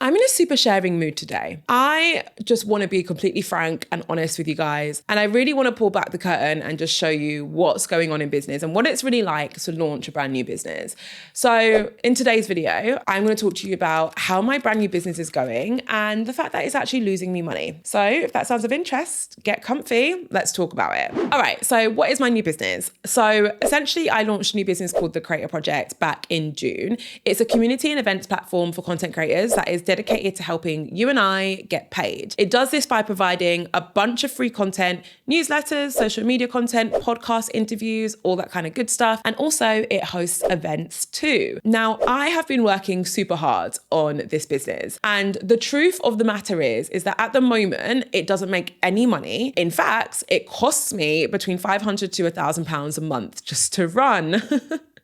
I'm in a super sharing mood today. I just want to be completely frank and honest with you guys. And I really want to pull back the curtain and just show you what's going on in business and what it's really like to launch a brand new business. So in today's video, I'm going to talk to you about how my brand new business is going and the fact that it's actually losing me money. So if that sounds of interest, get comfy. Let's talk about it. All right. So what is my new business? So essentially, I launched a new business called The Creator Project back in June. It's a community and events platform for content creators that is dedicated to helping you and I get paid. It does this by providing a bunch of free content, newsletters, social media content, podcast interviews, all that kind of good stuff. And also it hosts events too. Now, I have been working super hard on this business. And the truth of the matter is that at the moment, it doesn't make any money. In fact, it costs me between £500 to £1,000 a month just to run.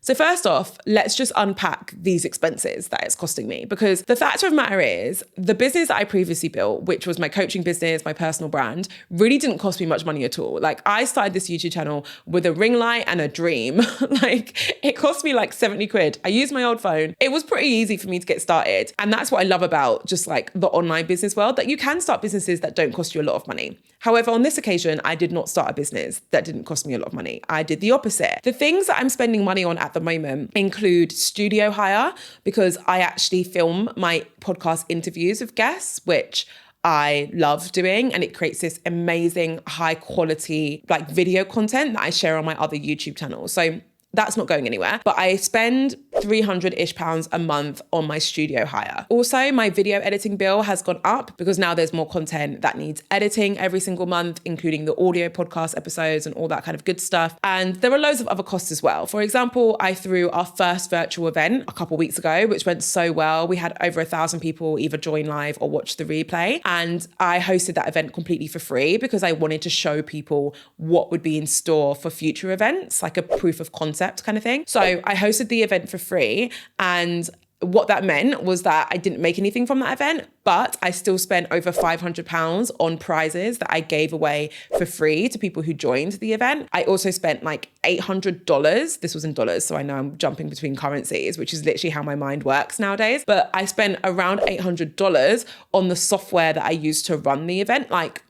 So first off, let's just unpack these expenses that it's costing me, because the fact of the matter is the business that I previously built, which was my coaching business, my personal brand, really didn't cost me much money at all. Like, I started this YouTube channel with a ring light and a dream. Like, it cost me like 70 quid. I used my old phone. It was pretty easy for me to get started. And that's what I love about just like the online business world, that you can start businesses that don't cost you a lot of money. However, on this occasion, I did not start a business that didn't cost me a lot of money. I did the opposite. The things that I'm spending money on at the moment include studio hire, because I actually film my podcast interviews with guests, which I love doing, and it creates this amazing high quality like video content that I share on my other YouTube channels. So that's not going anywhere, but I spend £300-ish a month on my studio hire. Also, my video editing bill has gone up because now there's more content that needs editing every single month, including the audio podcast episodes and all that kind of good stuff. And there are loads of other costs as well. For example, I threw our first virtual event a couple of weeks ago, which went so well. We had over 1,000 people either join live or watch the replay. And I hosted that event completely for free because I wanted to show people what would be in store for future events, like a proof of concept kind of thing. So I hosted the event for free, and what that meant was that I didn't make anything from that event, but I still spent over £500 on prizes that I gave away for free to people who joined the event. I also spent like $800. This was in dollars, so I know I'm jumping between currencies, which is literally how my mind works nowadays. But I spent around $800 on the software that I used to run the event. Like,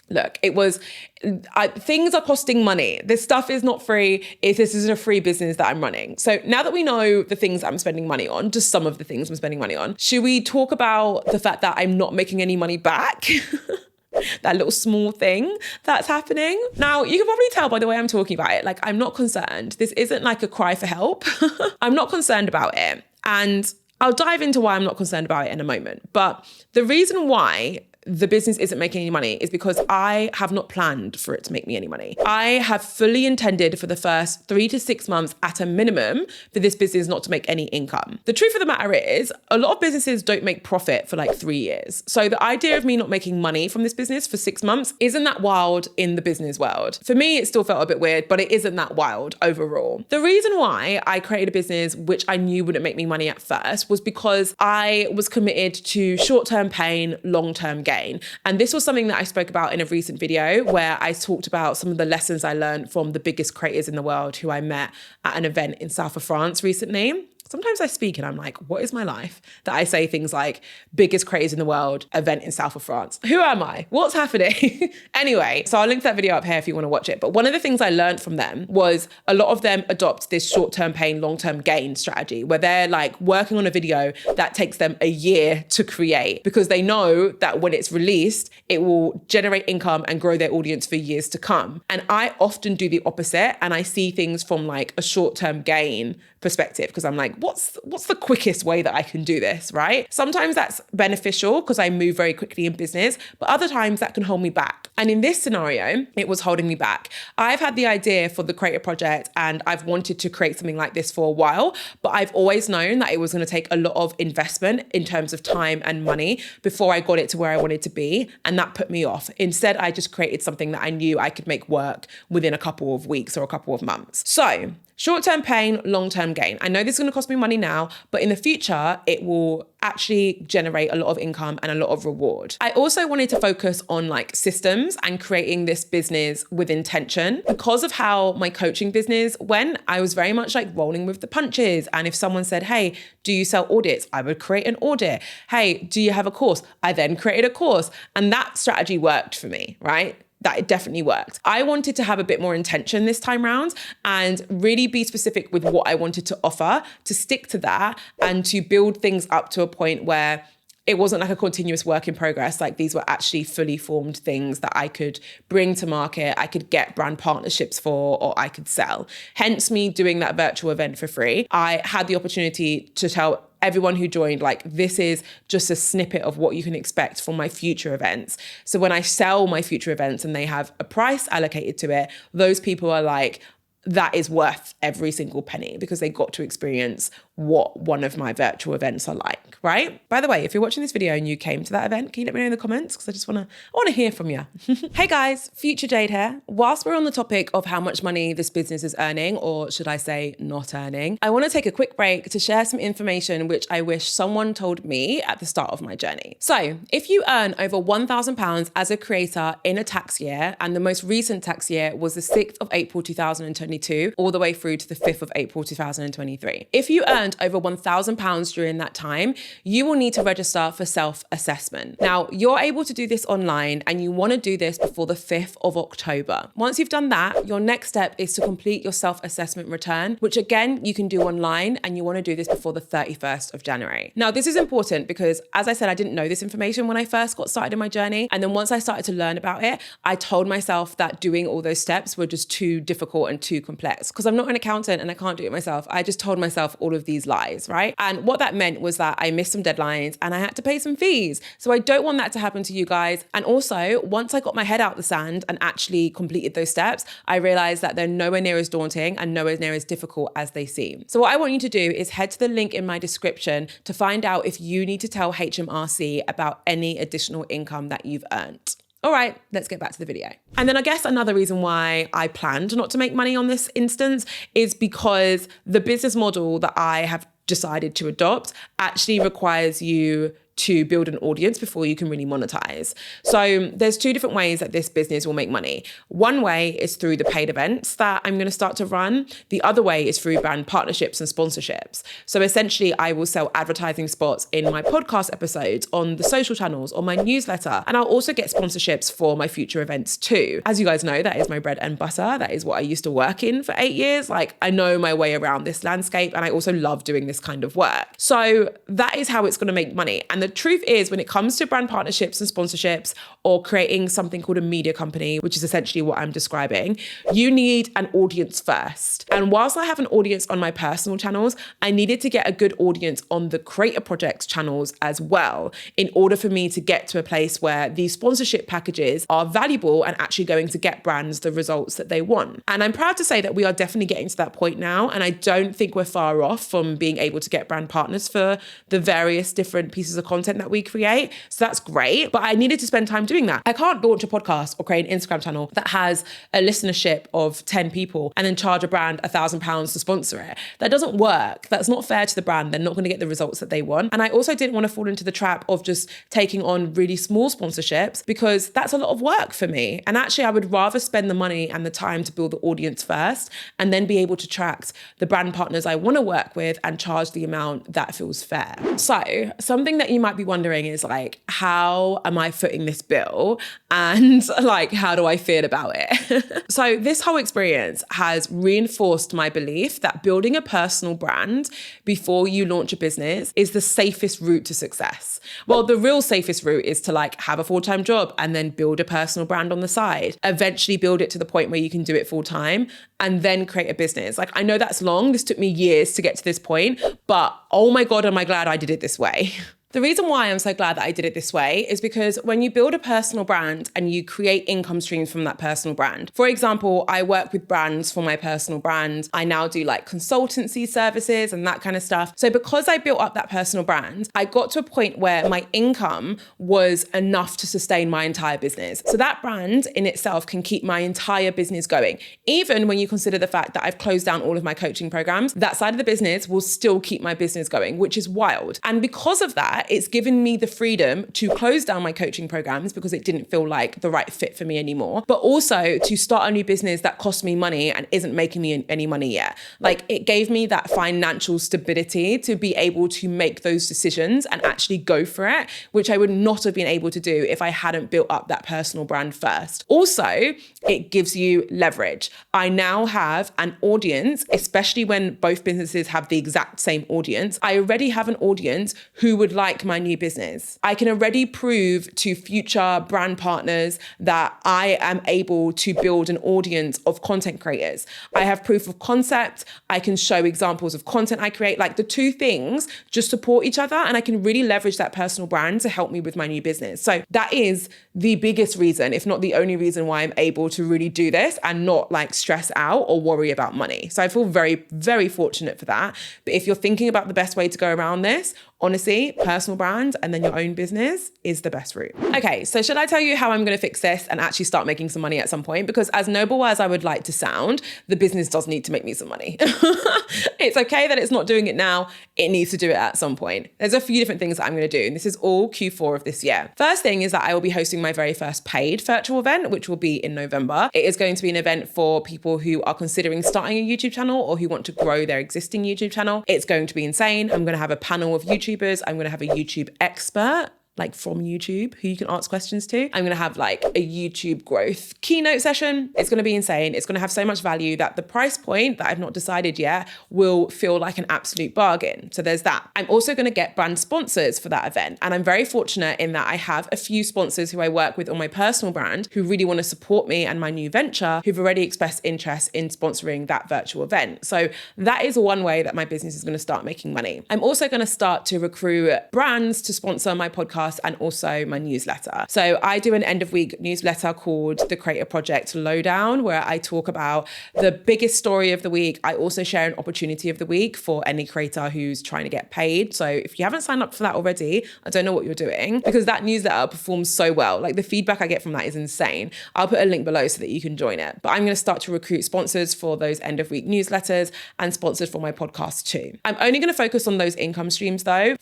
look, things are costing money. This stuff is not free. This isn't a free business that I'm running. So now that we know the things I'm spending money on, just some of the things I'm spending money on, should we talk about the fact that I'm not making any money back? That little small thing that's happening. Now, you can probably tell by the way I'm talking about it, like, I'm not concerned. This isn't like a cry for help. I'm not concerned about it. And I'll dive into why I'm not concerned about it in a moment. But the reason why the business isn't making any money is because I have not planned for it to make me any money. I have fully intended for the first 3 to 6 months at a minimum for this business not to make any income. The truth of the matter is, a lot of businesses don't make profit for like 3 years. So the idea of me not making money from this business for 6 months isn't that wild in the business world. For me, it still felt a bit weird, but it isn't that wild overall. The reason why I created a business which I knew wouldn't make me money at first was because I was committed to short-term pain, long-term gain. And this was something that I spoke about in a recent video where I talked about some of the lessons I learned from the biggest creators in the world who I met at an event in south of France recently. Sometimes I speak and I'm like, what is my life? That I say things like, biggest creators in the world, event in south of France. Who am I? What's happening? Anyway, so I'll link that video up here if you want to watch it. But one of the things I learned from them was a lot of them adopt this short-term pain, long-term gain strategy where they're like working on a video that takes them a year to create because they know that when it's released, it will generate income and grow their audience for years to come. And I often do the opposite, and I see things from like a short-term gain perspective because I'm like, what's the quickest way that I can do this, right? Sometimes that's beneficial because I move very quickly in business, but other times that can hold me back. And in this scenario, it was holding me back. I've had the idea for the Creator Project and I've wanted to create something like this for a while, but I've always known that it was going to take a lot of investment in terms of time and money before I got it to where I wanted to be. And that put me off. Instead, I just created something that I knew I could make work within a couple of weeks or a couple of months. So short-term pain, long-term gain. I know this is going to cost me money now, but in the future, it will actually generate a lot of income and a lot of reward. I also wanted to focus on like systems and creating this business with intention. Because of how my coaching business went, I was very much like rolling with the punches. And if someone said, hey, do you sell audits? I would create an audit. Hey, do you have a course? I then created a course. And that strategy worked for me, right? That it definitely worked. I wanted to have a bit more intention this time round and really be specific with what I wanted to offer, to stick to that and to build things up to a point where it wasn't like a continuous work in progress. Like these were actually fully formed things that I could bring to market, I could get brand partnerships for, or I could sell. Hence me doing that virtual event for free. I had the opportunity to tell everyone who joined, like, this is just a snippet of what you can expect from my future events. So when I sell my future events and they have a price allocated to it, those people are like, that is worth every single penny because they got to experience what one of my virtual events are like, right? By the way, if you're watching this video and you came to that event, can you let me know in the comments? Because I want to hear from you. Hey guys, Future Jade here. Whilst we're on the topic of how much money this business is earning, or should I say not earning, I want to take a quick break to share some information which I wish someone told me at the start of my journey. So if you earn over £1,000 as a creator in a tax year, and the most recent tax year was the 6th of April 2022, all the way through to the 5th of April 2023. If you earned over £1,000 during that time, you will need to register for self-assessment. Now, you're able to do this online and you want to do this before the 5th of October. Once you've done that, your next step is to complete your self-assessment return, which again, you can do online, and you want to do this before the 31st of January. Now, this is important because, as I said, I didn't know this information when I first got started in my journey. And then once I started to learn about it, I told myself that doing all those steps were just too difficult and too complex because I'm not an accountant and I can't do it myself. I just told myself all of these lies, right? And what that meant was that I missed some deadlines and I had to pay some fees. So I don't want that to happen to you guys. And also, once I got my head out the sand and actually completed those steps, I realized that they're nowhere near as daunting and nowhere near as difficult as they seem. So what I want you to do is head to the link in my description to find out if you need to tell HMRC about any additional income that you've earned. All right, let's get back to the video. And then I guess another reason why I planned not to make money on this instance is because the business model that I have decided to adopt actually requires you to build an audience before you can really monetize. So there's two different ways that this business will make money. One way is through the paid events that I'm going to start to run. The other way is through brand partnerships and sponsorships. So essentially, I will sell advertising spots in my podcast episodes, on the social channels, on my newsletter, and I'll also get sponsorships for my future events too. As you guys know, that is my bread and butter. That is what I used to work in for 8 years. Like, I know my way around this landscape, and I also love doing this kind of work. So that is how it's going to make money. And the truth is, when it comes to brand partnerships and sponsorships, or creating something called a media company, which is essentially what I'm describing, you need an audience first. And whilst I have an audience on my personal channels, I needed to get a good audience on the Creator Projects channels as well, in order for me to get to a place where these sponsorship packages are valuable and actually going to get brands the results that they want. And I'm proud to say that we are definitely getting to that point now. And I don't think we're far off from being able to get brand partners for the various different pieces of content that we create. So that's great, but I needed to spend time doing that. I can't launch a podcast or create an Instagram channel that has a listenership of 10 people and then charge a brand £1,000 to sponsor it. That doesn't work. That's not fair to the brand. They're not going to get the results that they want. And I also didn't want to fall into the trap of just taking on really small sponsorships, because that's a lot of work for me. And actually, I would rather spend the money and the time to build the audience first, and then be able to attract the brand partners I want to work with and charge the amount that feels fair. So something that you might be wondering is, like, how am I footing this bill, and like, how do I feel about it? So this whole experience has reinforced my belief that building a personal brand before you launch a business is the safest route to success. Well, the real safest route is to, like, have a full-time job and then build a personal brand on the side, eventually build it to the point where you can do it full-time, and then create a business. Like, I know that's long. This took me years to get to this point, but oh my God, am I glad I did it this way. The reason why I'm so glad that I did it this way is because when you build a personal brand and you create income streams from that personal brand, for example, I work with brands for my personal brand. I now do like consultancy services and that kind of stuff. So because I built up that personal brand, I got to a point where my income was enough to sustain my entire business. So that brand in itself can keep my entire business going. Even when you consider the fact that I've closed down all of my coaching programs, that side of the business will still keep my business going, which is wild. And because of that, it's given me the freedom to close down my coaching programs because it didn't feel like the right fit for me anymore, but also to start a new business that costs me money and isn't making me any money yet. Like, it gave me that financial stability to be able to make those decisions and actually go for it, which I would not have been able to do if I hadn't built up that personal brand first. Also, it gives you leverage. I now have an audience, especially when both businesses have the exact same audience. I already have an audience who would like my new business. I can already prove to future brand partners that I am able to build an audience of content creators. I have proof of concept. I can show examples of content I create. Like, the two things just support each other, and I can really leverage that personal brand to help me with my new business. So that is the biggest reason, if not the only reason, why I'm able to really do this and not like stress out or worry about money. So I feel very, very fortunate for that. But if you're thinking about the best way to go around this, honestly, personal brand and then your own business is the best route. Okay, so should I tell you how I'm going to fix this and actually start making some money at some point? Because as noble as I would like to sound, the business does need to make me some money. It's okay that it's not doing it now. It needs to do it at some point. There's a few different things that I'm going to do, and this is all Q4 of this year. First thing is that I will be hosting my very first paid virtual event, which will be in November. It is going to be an event for people who are considering starting a YouTube channel or who want to grow their existing YouTube channel. It's going to be insane. I'm going to have a panel of YouTubers. I'm going to have a YouTube expert, like from YouTube, who you can ask questions to. I'm going to have like a YouTube growth keynote session. It's going to be insane. It's going to have so much value that the price point that I've not decided yet will feel like an absolute bargain. So there's that. I'm also going to get brand sponsors for that event. And I'm very fortunate in that I have a few sponsors who I work with on my personal brand who really want to support me and my new venture, who've already expressed interest in sponsoring that virtual event. So that is one way that my business is going to start making money. I'm also going to start to recruit brands to sponsor my podcast and also my newsletter. So I do an end of week newsletter called the Creator Project Lowdown, where I talk about the biggest story of the week. I also share an opportunity of the week for any creator who's trying to get paid. So if you haven't signed up for that already, I don't know what you're doing, because that newsletter performs so well. Like, the feedback I get from that is insane. I'll put a link below so that you can join it. But I'm going to start to recruit sponsors for those end of week newsletters and sponsors for my podcast too. I'm only going to focus on those income streams though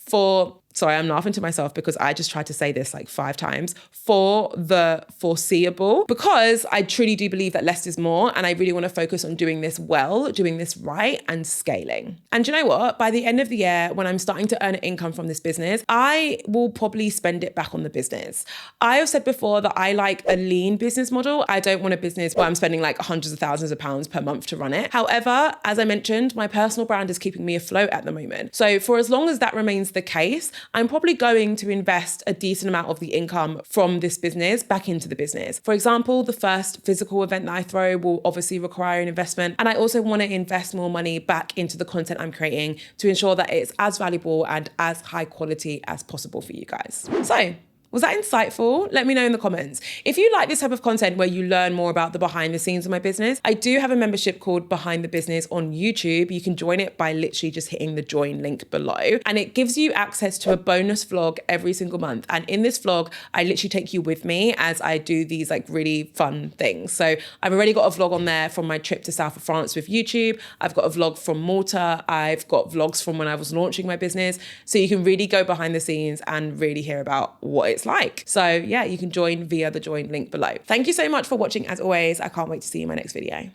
Sorry, I'm laughing to myself because I just tried to say this like 5 times, for the foreseeable, because I truly do believe that less is more. And I really want to focus on doing this well, doing this right, and scaling. And you know what? By the end of the year, when I'm starting to earn income from this business, I will probably spend it back on the business. I have said before that I like a lean business model. I don't want a business where I'm spending like hundreds of thousands of pounds per month to run it. However, as I mentioned, my personal brand is keeping me afloat at the moment. So for as long as that remains the case, I'm probably going to invest a decent amount of the income from this business back into the business. For example, the first physical event that I throw will obviously require an investment. And I also want to invest more money back into the content I'm creating to ensure that it's as valuable and as high quality as possible for you guys. So, was that insightful? Let me know in the comments. If you like this type of content where you learn more about the behind the scenes of my business, I do have a membership called Behind the Business on YouTube. You can join it by literally just hitting the join link below. And it gives you access to a bonus vlog every single month. And in this vlog, I literally take you with me as I do these like really fun things. So I've already got a vlog on there from my trip to South of France with YouTube. I've got a vlog from Malta. I've got vlogs from when I was launching my business. So you can really go behind the scenes and really hear about what it's like. So yeah, you can join via the join link below. Thank you so much for watching as always. I can't wait to see you in my next video.